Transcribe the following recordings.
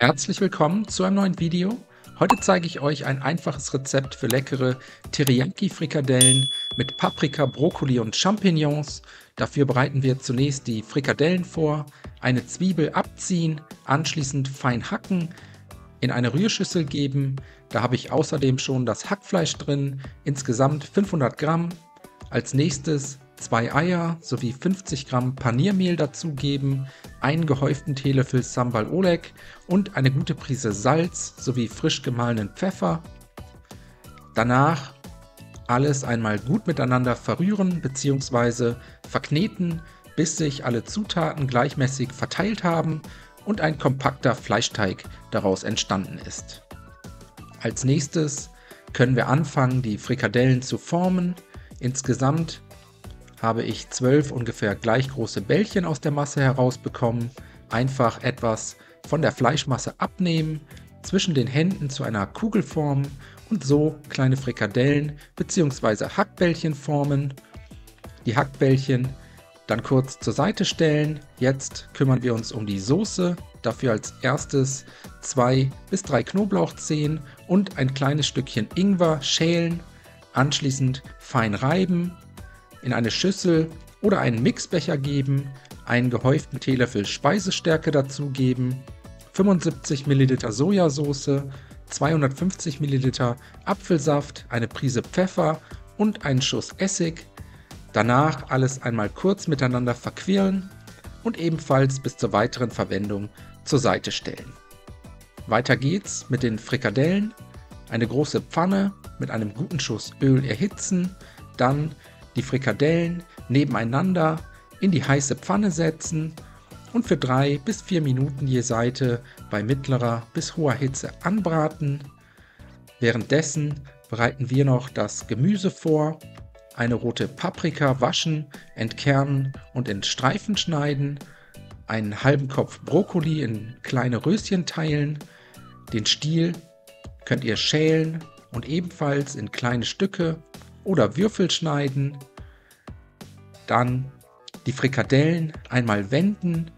Herzlich willkommen zu einem neuen Video. Heute zeige ich euch ein einfaches Rezept für leckere Teriyaki-Frikadellen mit Paprika, Brokkoli und Champignons. Dafür bereiten wir zunächst die Frikadellen vor, eine Zwiebel abziehen, anschließend fein hacken, in eine Rührschüssel geben. Da habe ich außerdem schon das Hackfleisch drin, insgesamt 500 Gramm. Als nächstes 2 Eier sowie 50 Gramm Paniermehl dazugeben, einen gehäuften Teelöffel Sambal Oleg und eine gute Prise Salz sowie frisch gemahlenen Pfeffer. Danach alles einmal gut miteinander verrühren bzw. verkneten, bis sich alle Zutaten gleichmäßig verteilt haben und ein kompakter Fleischteig daraus entstanden ist. Als nächstes können wir anfangen, die Frikadellen zu formen. Insgesamt habe ich 12 ungefähr gleich große Bällchen aus der Masse herausbekommen. Einfach etwas von der Fleischmasse abnehmen, zwischen den Händen zu einer Kugel formen und so kleine Frikadellen bzw. Hackbällchen formen. Die Hackbällchen dann kurz zur Seite stellen. Jetzt kümmern wir uns um die Soße. Dafür als erstes 2 bis 3 Knoblauchzehen und ein kleines Stückchen Ingwer schälen. Anschließend fein reiben, in eine Schüssel oder einen Mixbecher geben, einen gehäuften Teelöffel Speisestärke dazugeben, 75 ml Sojasauce, 250 ml Apfelsaft, eine Prise Pfeffer und einen Schuss Essig. Danach alles einmal kurz miteinander verquirlen und ebenfalls bis zur weiteren Verwendung zur Seite stellen. Weiter geht's mit den Frikadellen. Eine große Pfanne mit einem guten Schuss Öl erhitzen, dann die Frikadellen nebeneinander in die heiße Pfanne setzen und für 3 bis 4 Minuten je Seite bei mittlerer bis hoher Hitze anbraten. Währenddessen bereiten wir noch das Gemüse vor. Eine rote Paprika waschen, entkernen und in Streifen schneiden, einen halben Kopf Brokkoli in kleine Röschen teilen, den Stiel könnt ihr schälen und ebenfalls in kleine Stücke oder Würfel schneiden. Dann die Frikadellen einmal wenden,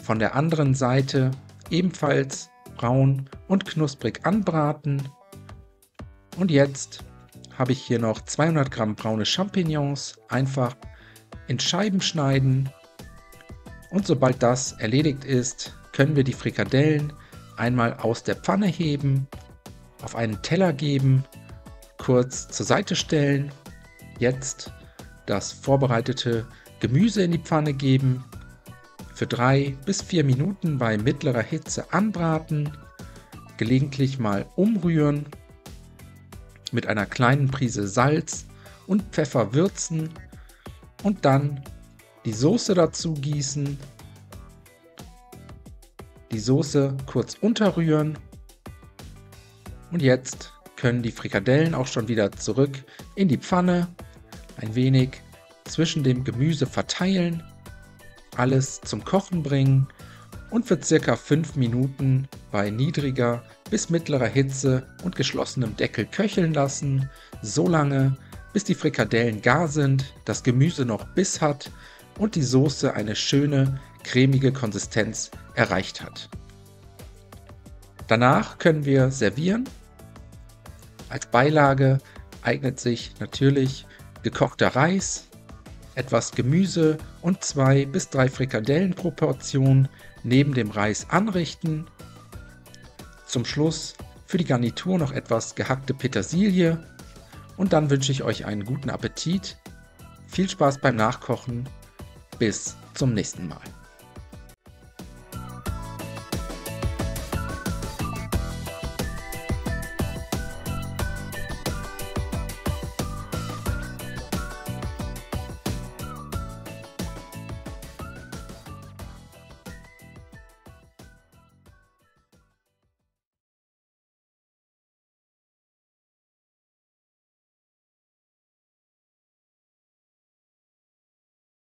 von der anderen Seite ebenfalls braun und knusprig anbraten. Und jetzt habe ich hier noch 200 Gramm braune Champignons, einfach in Scheiben schneiden. Und sobald das erledigt ist, können wir die Frikadellen einmal aus der Pfanne heben, auf einen Teller geben, kurz zur Seite stellen. Jetzt das vorbereitete Gemüse in die Pfanne geben, für 3 bis 4 Minuten bei mittlerer Hitze anbraten, gelegentlich mal umrühren, mit einer kleinen Prise Salz und Pfeffer würzen und dann die Soße dazu gießen, die Soße kurz unterrühren und jetzt können die Frikadellen auch schon wieder zurück in die Pfanne, ein wenig zwischen dem Gemüse verteilen, alles zum Kochen bringen und für ca. 5 Minuten bei niedriger bis mittlerer Hitze und geschlossenem Deckel köcheln lassen, so lange, bis die Frikadellen gar sind, das Gemüse noch Biss hat und die Soße eine schöne, cremige Konsistenz erreicht hat. Danach können wir servieren. Als Beilage eignet sich natürlich gekochter Reis, etwas Gemüse und 2 bis 3 Frikadellen pro Portion neben dem Reis anrichten. Zum Schluss für die Garnitur noch etwas gehackte Petersilie und dann wünsche ich euch einen guten Appetit. Viel Spaß beim Nachkochen. Bis zum nächsten Mal.